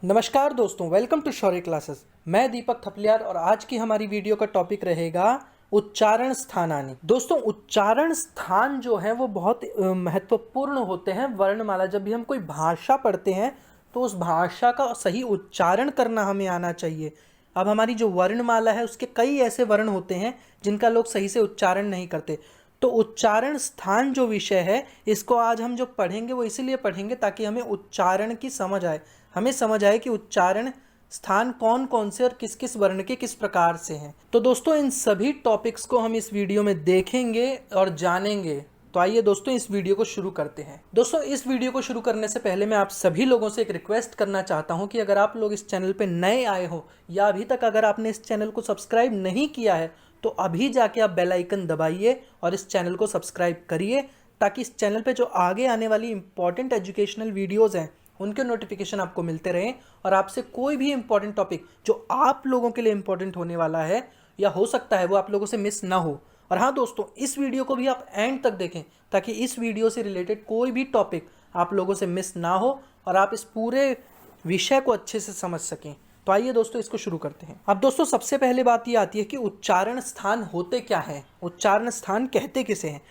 नमस्कार दोस्तों, welcome to Shaurya classes. मैं दीपक थपलियाल और आज की हमारी वीडियो का टॉपिक रहेगा उच्चारण स्थानानी। दोस्तों, उच्चारण स्थान जो है वो बहुत महत्वपूर्ण होते हैं वर्णमाला। जब भी हम कोई भाषा पढ़ते हैं तो उस भाषा का सही उच्चारण करना हमें आना चाहिए। अब हमारी जो वर्णमाला है उसके कई ऐसे वर्ण होते हैं जिनका लोग सही से उच्चारण नहीं करते। तो उच्चारण स्थान जो विषय है इसको आज हम जो पढ़ेंगे वो इसीलिए पढ़ेंगे ताकि हमें उच्चारण की समझ आए। हमें समझ आए कि उच्चारण स्थान कौन कौन से और किस किस वर्ण के किस प्रकार से हैं। तो दोस्तों, इन सभी टॉपिक्स को हम इस वीडियो में देखेंगे और जानेंगे। तो आइए दोस्तों, इस वीडियो को शुरू करते हैं। दोस्तों, इस वीडियो को शुरू करने से पहले मैं आप सभी लोगों से एक रिक्वेस्ट करना चाहता हूं कि अगर आप लोग इस चैनल पे नए आए हो या अभी तक अगर आपने इस चैनल को सब्सक्राइब नहीं किया है तो अभी जाके आप बेल आइकन दबाइए और इस चैनल को सब्सक्राइब करिए ताकि इस चैनल पे जो आगे आने वाली इंपॉर्टेंट एजुकेशनल वीडियोज़ हैं उनके नोटिफिकेशन आपको मिलते रहें और आपसे कोई भी इंपॉर्टेंट टॉपिक जो आप लोगों के लिए इंपॉर्टेंट होने वाला है या हो सकता है वो आप लोगों से मिस ना हो। और हाँ दोस्तों, इस वीडियो को भी आप एंड तक देखें ताकि इस वीडियो से रिलेटेड कोई भी टॉपिक आप लोगों से मिस ना हो और आप इस पूरे विषय को अच्छे से समझ सकें। तो आइए दोस्तों, इसको शुरू करते हैं। अब दोस्तों, सबसे पहले बात ये आती है कि उच्चारण स्थान होते क्या हैं, उच्चारण स्थान कहते किसे हैं।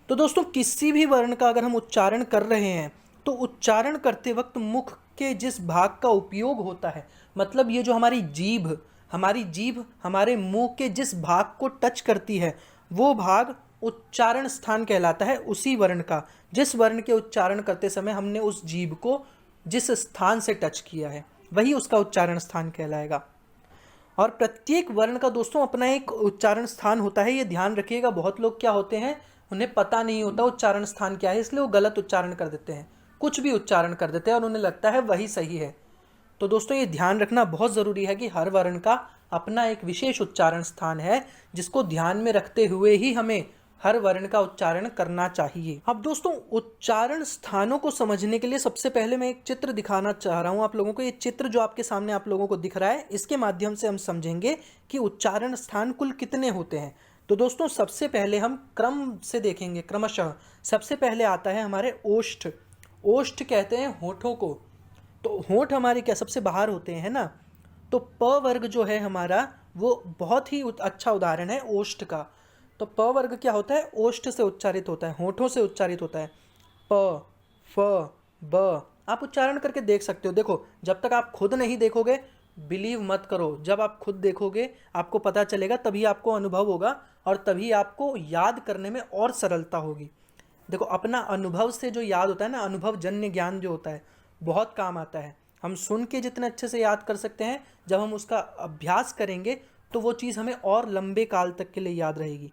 तो दोस्तों, किसी भी वर्ण का अगर हम उच्चारण कर रहे हैं तो उच्चारण करते वक्त मुख के जिस भाग का उपयोग होता है, मतलब ये जो हमारी जीभ हमारे मुंह के जिस भाग को टच करती है वो भाग उच्चारण स्थान कहलाता है। उसी वर्ण का, जिस वर्ण के उच्चारण करते समय हमने उस जीभ को जिस स्थान से टच किया है वही उसका उच्चारण स्थान कहलाएगा। और प्रत्येक वर्ण का दोस्तों अपना एक उच्चारण स्थान होता है, ये ध्यान रखिएगा। बहुत लोग क्या होते हैं, उन्हें पता नहीं होता उच्चारण स्थान क्या है, इसलिए वो गलत उच्चारण कर देते हैं, कुछ भी उच्चारण कर देते हैं और उन्हें लगता है वही सही है। तो दोस्तों, ये ध्यान रखना बहुत ज़रूरी है कि हर वर्ण का अपना एक विशेष उच्चारण स्थान है जिसको ध्यान में रखते हुए ही हमें हर वर्ण का उच्चारण करना चाहिए। अब दोस्तों, उच्चारण स्थानों को समझने के लिए सबसे पहले मैं एक चित्र दिखाना चाह रहा हूँ आप लोगों को। ये चित्र जो आपके सामने आप लोगों को दिख रहा है इसके माध्यम से हम समझेंगे कि उच्चारण स्थान कुल कितने होते हैं। तो दोस्तों, सबसे पहले हम क्रम से देखेंगे, क्रमशः। सबसे पहले आता है हमारे ओष्ठ। ओष्ठ कहते हैं होठों को। तो होठ हमारे क्या सबसे बाहर होते हैं ना। तो प वर्ग जो है हमारा वो बहुत ही अच्छा उदाहरण है ओष्ठ का। तो प वर्ग क्या होता है, ओष्ठ से उच्चारित होता है, होठों से उच्चारित होता है। प, फ, ब आप उच्चारण करके देख सकते हो। देखो, जब तक आप खुद नहीं देखोगे बिलीव मत करो, जब आप खुद देखोगे आपको पता चलेगा, तभी आपको अनुभव होगा और तभी आपको याद करने में और सरलता होगी। देखो, अपना अनुभव से जो याद होता है ना, अनुभव जन्य ज्ञान जो होता है बहुत काम आता है। हम सुन के जितने अच्छे से याद कर सकते हैं, जब हम उसका अभ्यास करेंगे तो वो चीज़ हमें और लंबे काल तक के लिए याद रहेगी।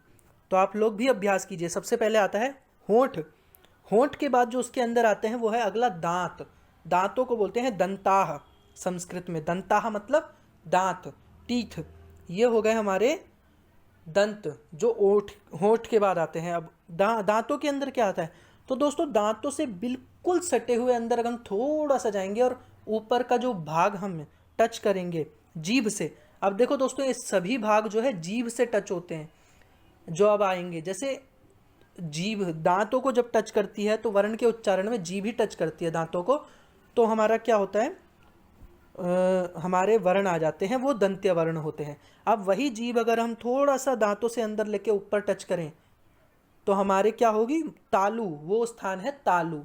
तो आप लोग भी अभ्यास कीजिए। सबसे पहले आता है होंठ। होंठ के बाद जो उसके अंदर आते हैं वो है अगला दांत। दांतों को बोलते हैं दंताह। संस्कृत में दंताह मतलब दांत, टीथ। ये हो गए हमारे दंत जो होंठ के बाद आते हैं। अब दांतों के अंदर क्या आता है, तो दोस्तों दांतों से बिल्कुल सटे हुए अंदर अगर हम थोड़ा सा जाएंगे और ऊपर का जो भाग हम टच करेंगे जीभ से। अब देखो दोस्तों, ये सभी भाग जो है जीभ से टच होते हैं। जो अब आएंगे, जैसे जीभ दांतों को जब टच करती है तो वर्ण के उच्चारण में जीभ ही टच करती है दांतों को, तो हमारा क्या होता है, हमारे वर्ण आ जाते हैं, वो दंत्य वर्ण होते हैं। अब वही जीभ अगर हम थोड़ा सा दांतों से अंदर लेके ऊपर टच करें तो हमारे क्या होगी, तालु, वो स्थान है तालु।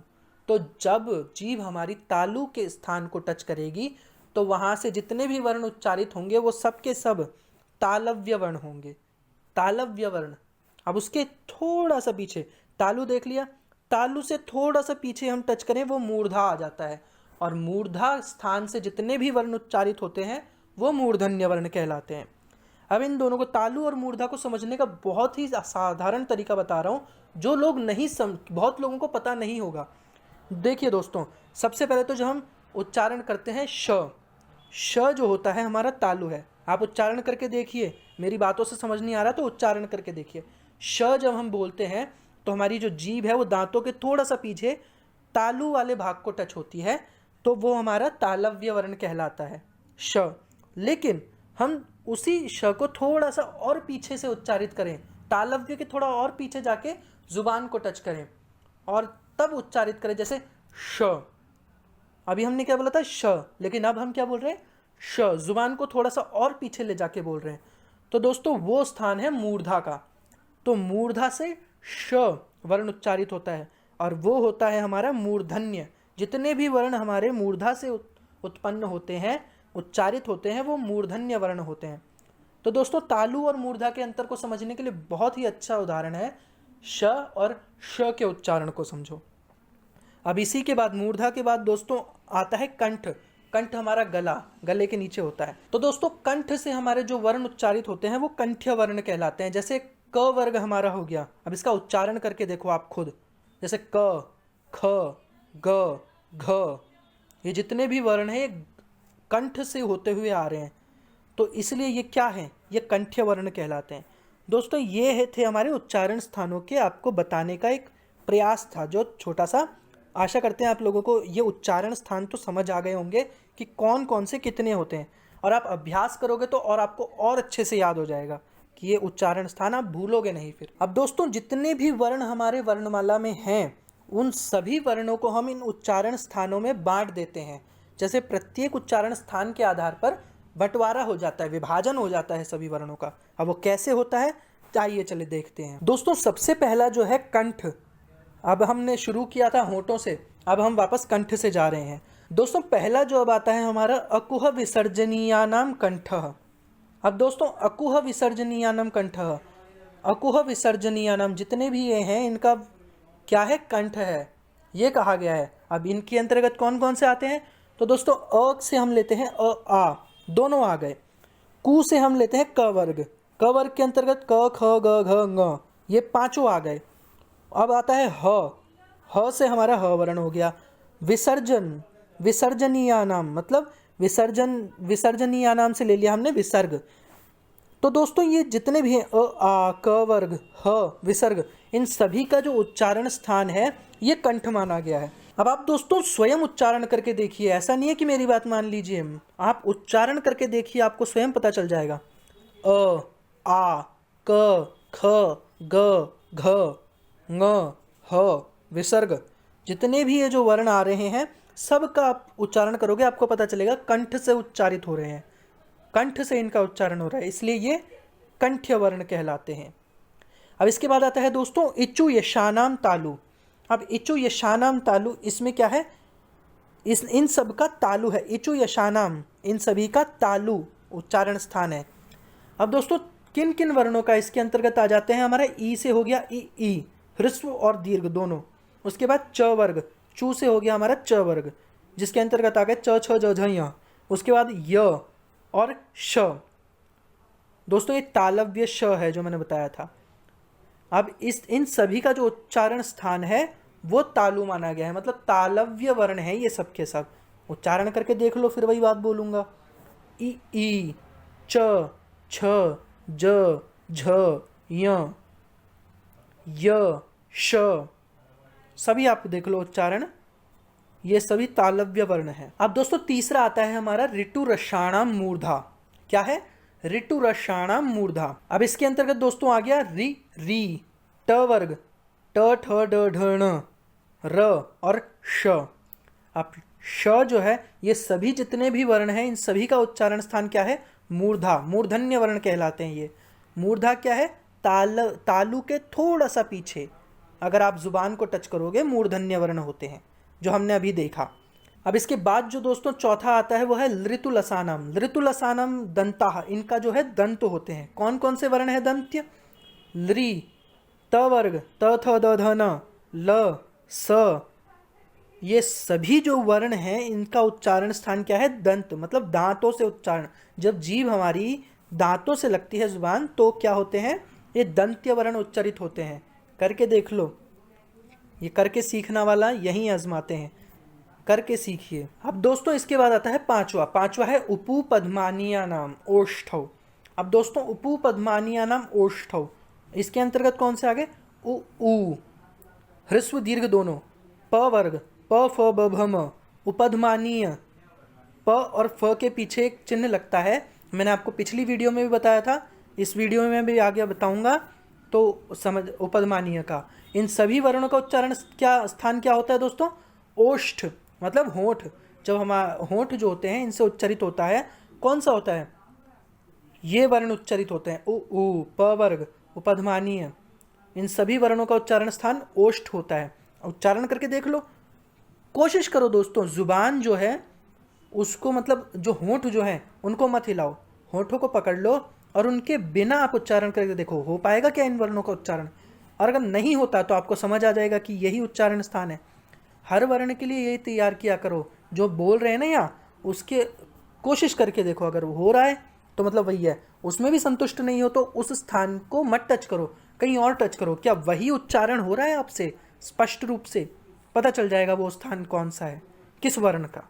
तो जब जीभ हमारी तालु के स्थान को टच करेगी तो वहाँ से जितने भी वर्ण उच्चारित होंगे वो सब के सब तालव्य वर्ण होंगे। तालव्य वर्ण। अब उसके थोड़ा सा पीछे तालु देख लिया, तालु से थोड़ा सा पीछे हम टच करें वो मूर्धा आ जाता है। और मूर्धा स्थान से जितने भी वर्ण उच्चारित होते हैं वो मूर्धन्य वर्ण कहलाते हैं। अब इन दोनों को, तालु और मूर्धा को समझने का बहुत ही साधारण तरीका बता रहा हूँ जो लोग नहीं बहुत लोगों को पता नहीं होगा। देखिए दोस्तों, सबसे पहले तो जो हम उच्चारण करते हैं श जो होता है हमारा तालु है। आप उच्चारण करके देखिए, मेरी बातों से समझ नहीं आ रहा तो उच्चारण करके देखिए। श जब हम बोलते हैं तो हमारी जो जीभ है वो दांतों के थोड़ा सा पीछे तालु वाले भाग को टच होती है, तो वो हमारा तालव्य वर्ण कहलाता है श। लेकिन हम उसी श को थोड़ा सा और पीछे से उच्चारित करें, तालव्य के थोड़ा और पीछे जाके जुबान को टच करें और तब उच्चारित करें, जैसे श, अभी हमने क्या बोला था श, लेकिन अब हम क्या बोल रहे हैं श, जुबान को थोड़ा सा और पीछे ले जाके बोल रहे हैं। तो दोस्तों वो स्थान है मूर्धा का। तो मूर्धा से श वर्ण उच्चारित होता है और वो होता है हमारा मूर्धन्य। जितने भी वर्ण हमारे मूर्धा से उत्पन्न होते हैं, उच्चारित होते हैं, वो मूर्धन्य वर्ण होते हैं। तो दोस्तों तालु और मूर्धा के अंतर को समझने के लिए बहुत ही अच्छा उदाहरण है, श और श के उच्चारण को समझो। अब इसी के बाद मूर्धा के बाद दोस्तों आता है कंठ। कंठ हमारा गला, गले के नीचे होता है। तो दोस्तों कंठ से हमारे जो वर्ण उच्चारित होते हैं वो कंठ्य वर्ण कहलाते हैं। जैसे क वर्ग हमारा हो गया, अब इसका उच्चारण करके देखो आप खुद, जैसे क, ख, ग, घ, ये जितने भी वर्ण हैं ये कंठ से होते हुए आ रहे हैं, तो इसलिए ये क्या है, ये कंठ्य वर्ण कहलाते हैं। दोस्तों ये थे हमारे उच्चारण स्थानों के आपको बताने का एक प्रयास था, जो छोटा सा। आशा करते हैं आप लोगों को ये उच्चारण स्थान तो समझ आ गए होंगे कि कौन कौन से कितने होते हैं, और आप अभ्यास करोगे तो और आपको और अच्छे से याद हो जाएगा कि ये उच्चारण स्थान आप भूलोगे नहीं फिर। अब दोस्तों जितने भी वर्ण हमारे वर्णमाला में हैं, उन सभी वर्णों को हम इन उच्चारण स्थानों में बांट देते हैं। जैसे प्रत्येक उच्चारण स्थान के आधार पर बंटवारा हो जाता है, विभाजन हो जाता है सभी वर्णों का। अब वो कैसे होता है, आइए चले देखते हैं। दोस्तों सबसे पहला जो है कंठ। अब हमने शुरू किया था होठों से, अब हम वापस कंठ से जा रहे हैं। दोस्तों पहला जो अब आता है हमारा अकुह विसर्जनीयानाम कंठः। अब दोस्तों अकुह विसर्जनीयानाम कंठः, अकुह विसर्जनीयानाम जितने भी ये हैं इनका क्या है, कंठ है, ये कहा गया है। अब इनके अंतर्गत कौन कौन से आते हैं, तो दोस्तों अ से हम लेते हैं अ आ, दोनों आ गए। कु से हम लेते हैं क वर्ग, क वर्ग के अंतर्गत क ख ग घ ङ, ये पांचों आ गए। अब आता है ह, ह से हमारा ह वर्ण हो गया। विसर्जन, विसर्जनीयानाम मतलब विसर्जन, विसर्जनीयानाम से ले लिया हमने विसर्ग। तो दोस्तों ये जितने भी हैं अ आ क वर्ग ह विसर्ग, इन सभी का जो उच्चारण स्थान है ये कंठ माना गया है। अब आप दोस्तों स्वयं उच्चारण करके देखिए, ऐसा नहीं है कि मेरी बात मान लीजिए, आप उच्चारण करके देखिए, आपको स्वयं पता चल जाएगा। अ आ क ख ग घ ङ ह विसर्ग, जितने भी ये जो वर्ण आ रहे हैं सबका आप उच्चारण करोगे आपको पता चलेगा कंठ से उच्चारित हो रहे हैं, कंठ से इनका उच्चारण हो रहा है, इसलिए ये कंठ्य वर्ण कहलाते हैं। अब इसके बाद आता है दोस्तों इचु यशानाम तालु। अब इचु यशानाम तालु, इसमें क्या है, इस इन सब का तालु है। इचु यशानाम इन सभी का तालु उच्चारण स्थान है। अब दोस्तों किन किन वर्णों का इसके अंतर्गत आ जाते हैं, हमारा ई से हो गया ई, ह्रस्व और दीर्घ दोनों। उसके बाद च वर्ग, चू से हो गया हमारा च वर्ग, जिसके अंतर्गत आ गए च छ ज झ य। उसके बाद य और श, दोस्तों ये तालव्य श है जो मैंने बताया था। अब इन सभी का जो उच्चारण स्थान है वो तालु माना गया है, मतलब तालव्य वर्ण है ये सब के सब। उच्चारण करके देख लो, फिर वही बात बोलूंगा। ई च छ ज झ य श, सभी आप देख लो उच्चारण, ये सभी तालव्य वर्ण है। अब दोस्तों तीसरा आता है हमारा ऋतु रसाणाम मूर्धा। क्या है, ऋतु रसाणाम मूर्धा। अब इसके अंतर्गत दोस्तों आ गया री, ट वर्ग, ट ठ ड ढ ण, र और श। अब श जो है, ये सभी जितने भी वर्ण हैं इन सभी का उच्चारण स्थान क्या है, मूर्धा, मूर्धन्य वर्ण कहलाते हैं ये। मूर्धा क्या है, तालु के थोड़ा सा पीछे अगर आप जुबान को टच करोगे मूर्धन्य वर्ण होते हैं, जो हमने अभी देखा। अब इसके बाद जो दोस्तों चौथा आता है वो है लृतुलसानम। लृतुलसानम दंता, इनका जो है दंत होते हैं। कौन कौन से वर्ण है दंत्य, लृ, त वर्ग, त थ द ध न, ल स, ये सभी जो वर्ण हैं इनका उच्चारण स्थान क्या है, दंत, मतलब दांतों से उच्चारण। जब जीभ हमारी दांतों से लगती है जुबान तो क्या होते हैं, ये दंत्य वर्ण उच्चारित होते हैं। करके देख लो, ये करके सीखना वाला यहीं आजमाते हैं, करके सीखिए। अब दोस्तों इसके बाद आता है पांचवा है उपपद्मानीय नाम ओष्ठव। अब दोस्तों उपपद्मानीय नाम ओष्ठव, इसके अंतर्गत कौन से आगे, उ, ह्रस्व दीर्घ दोनों, प वर्ग, प फ ब भ म, उपधमानीय, प और फ के पीछे एक चिन्ह लगता है। मैंने आपको पिछली वीडियो में भी बताया था, इस वीडियो में भी आगे बताऊंगा, तो समझ उपधमानीय का। इन सभी वर्णों का उच्चारण क्या स्थान क्या होता है दोस्तों, ओष्ठ मतलब होठ, जब हमारे होंठ जो होते हैं इनसे उच्चारित होता है, कौन सा होता है? ये वर्ण उच्चारित होते हैं, उ ऊ, प वर्ग, उपध्मानीय, इन सभी वर्णों का उच्चारण स्थान ओष्ठ होता है। उच्चारण करके देख लो, कोशिश करो दोस्तों। जुबान जो है उसको, मतलब जो होंठ जो है उनको मत हिलाओ, होंठों को पकड़ लो और उनके बिना आप उच्चारण करके देखो, हो पाएगा क्या इन वर्णों का उच्चारण? और अगर नहीं होता तो आपको समझ आ जाएगा कि यही उच्चारण स्थान है। हर वर्ण के लिए यही तैयार किया करो, जो बोल रहे हैं ना यहाँ उसके कोशिश करके देखो, अगर वो हो रहा है तो मतलब वही है। उसमें भी संतुष्ट नहीं हो तो उस स्थान को मत टच करो, कहीं और टच करो, क्या वही उच्चारण हो रहा है आपसे? स्पष्ट रूप से पता चल जाएगा वो स्थान कौन सा है, किस वर्ण का।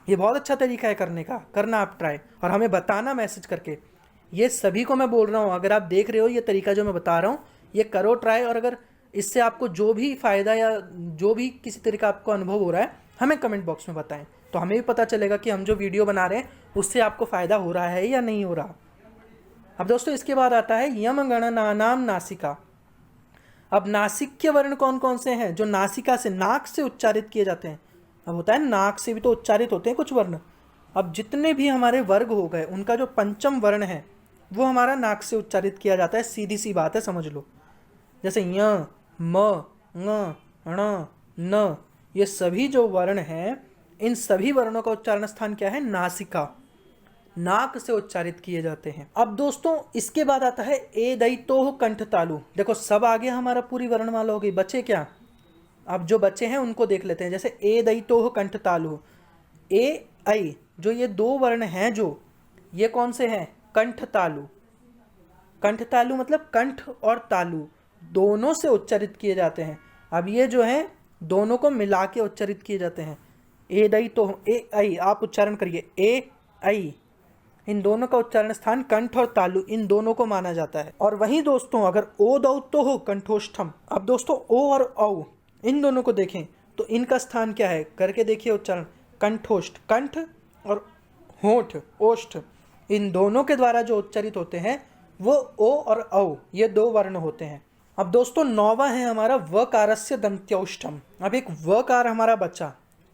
ये बहुत अच्छा तरीका है करने का, करना आप ट्राई और हमें बताना मैसेज करके। ये सभी को मैं बोल रहा हूँ, अगर आप देख रहे हो ये तरीका जो मैं बता रहा हूँ, ये करो ट्राई, और अगर इससे आपको जो भी फ़ायदा या जो भी किसी तरीका आपको अनुभव हो रहा है हमें कमेंट बॉक्स में बताएं, तो हमें भी पता चलेगा कि हम जो वीडियो बना रहे हैं उससे आपको फ़ायदा हो रहा है या नहीं हो रहा। अब दोस्तों इसके बाद आता है यम गणनानाम नासिका। अब नासिक्य वर्ण कौन कौन से हैं जो नासिका से, नाक से उच्चारित किए जाते हैं? अब होता है नाक से भी तो उच्चारित होते हैं कुछ वर्ण। अब जितने भी हमारे वर्ग हो गए उनका जो पंचम वर्ण है वो हमारा नाक से उच्चारित किया जाता है, सीधी सी बात है, समझ लो। जैसे य, म, ङ, ण, न, ये सभी जो वर्ण हैं इन सभी वर्णों का उच्चारण स्थान क्या है? नासिका, नाक से उच्चारित किए जाते हैं। अब दोस्तों इसके बाद आता है ए दई तोह कंठ तालु। देखो सब आ गया हमारा, पूरी वर्णमाला हो गई, बचे क्या? अब जो बचे हैं उनको देख लेते हैं। जैसे ए दई तोह कंठ तालु, ए ऐ, जो ये दो वर्ण हैं जो ये कौन से हैं? कंठ तालु। कंठ तालु मतलब कंठ और तालु दोनों से उच्चारित किए जाते हैं। अब ये जो है दोनों को मिला के उच्चारित किए जाते हैं। ए दई तोह, ए ऐ, आप उच्चारण करिए, ए ऐ, इन दोनों का उच्चारण स्थान कंठ और तालु इन दोनों को माना जाता है। और वहीं दोस्तों अगर ओ दौ तो हो कंठोष्ठम, अब दोस्तों ओ और औ इन दोनों को देखें तो इनका स्थान क्या है? करके देखिए उच्चारण, कंठोष्ठ, कंठ और होठ, ओष्ठ, इन दोनों के द्वारा जो उच्चारित होते हैं वो ओ और औ, ये दो वर्ण होते हैं। अब दोस्तों नौवां है हमारा वकारस्य दंत्योष्ठम। अब एक वकार हमारा बचा,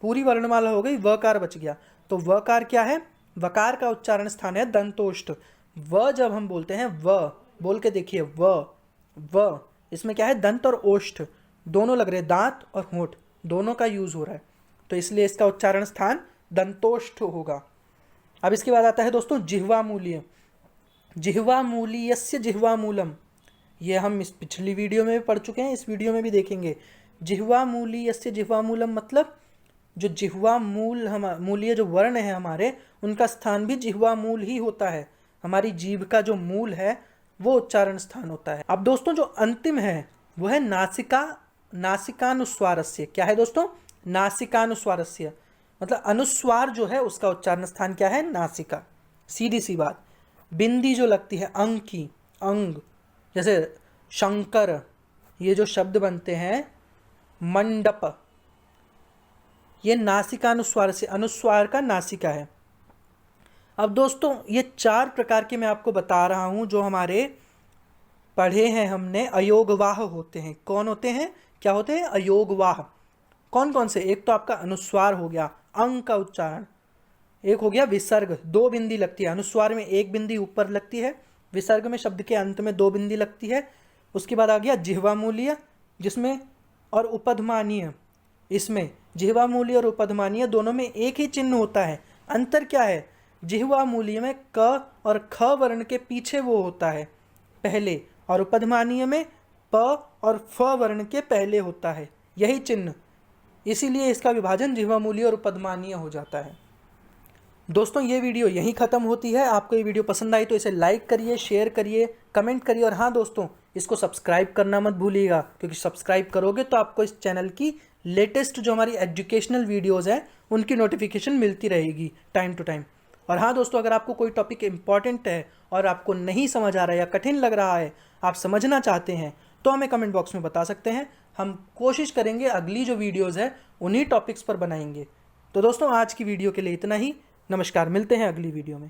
पूरी वर्णमाला हो गई, वकार बच गया, तो वकार क्या है? वकार का उच्चारण स्थान है दंतोष्ठ। व जब हम बोलते हैं, व बोल के देखिए, व इसमें क्या है? दंत और ओष्ठ दोनों लग रहे हैं, दांत और होंठ दोनों का यूज हो रहा है, तो इसलिए इसका उच्चारण स्थान दंतोष्ठ होगा। अब इसके बाद आता है दोस्तों जिह्वामूलीय। जिह्वामूलीयस्य जिह्वामूलम, ये हम इस पिछली वीडियो में भी पढ़ चुके हैं, इस वीडियो में भी देखेंगे। जिह्वामूलीयस्य जिह्वामूलम मतलब जो जिह्वा मूल, हम मूलीय जो वर्ण है हमारे, उनका स्थान भी जिह्वा मूल ही होता है। हमारी जीभ का जो मूल है वो उच्चारण स्थान होता है। अब दोस्तों जो अंतिम है वो है नासिका, नासिकानुस्वारस्य। क्या है दोस्तों? नासिकानुस्वारस्य, मतलब अनुस्वार जो है उसका उच्चारण स्थान क्या है? नासिका, सीधी सी बात। बिंदी जो लगती है अंग की, अंग, जैसे शंकर, ये जो शब्द बनते हैं, मंडप, ये नासिकानुस्वार से, अनुस्वार का नासिका है। अब दोस्तों ये चार प्रकार के मैं आपको बता रहा हूँ जो हमारे पढ़े हैं हमने, अयोगवाह होते हैं। कौन होते हैं? क्या होते हैं? अयोगवाह। कौन कौन से? एक तो आपका अनुस्वार हो गया, अंग का उच्चारण। एक हो गया विसर्ग, दो बिंदी लगती है, अनुस्वार में एक बिंदी ऊपर लगती है, विसर्ग में शब्द के अंत में दो बिंदी लगती है। उसके बाद आ गया जिह्वामूलीय, जिसमें, और उपध्मानीय, इसमें जिह्वामूलीय और उपध्मानीय दोनों में एक ही चिन्ह होता है। अंतर क्या है? जिह्वामूलीय में क और ख वर्ण के पीछे वो होता है पहले, और उपध्मानीय में प और फ वर्ण के पहले होता है, यही चिन्ह, इसीलिए इसका विभाजन जिह्वामूलीय और उपध्मानीय हो जाता है। दोस्तों ये वीडियो यहीं ख़त्म होती है। आपको ये वीडियो पसंद आई तो इसे लाइक करिए, शेयर करिए, कमेंट करिए, और हाँ दोस्तों इसको सब्सक्राइब करना मत भूलिएगा, क्योंकि सब्सक्राइब करोगे तो आपको इस चैनल की लेटेस्ट जो हमारी एजुकेशनल वीडियोज़ हैं उनकी नोटिफिकेशन मिलती रहेगी टाइम टू टाइम। और हाँ दोस्तों, अगर आपको कोई टॉपिक इम्पॉर्टेंट है और आपको नहीं समझ आ रहा है या कठिन लग रहा है, आप समझना चाहते हैं, तो हमें कमेंट बॉक्स में बता सकते हैं। हम कोशिश करेंगे अगली जो वीडियोज़ है उन्हीं टॉपिक्स पर बनाएंगे। तो दोस्तों आज की वीडियो के लिए इतना ही। नमस्कार, मिलते हैं अगली वीडियो में।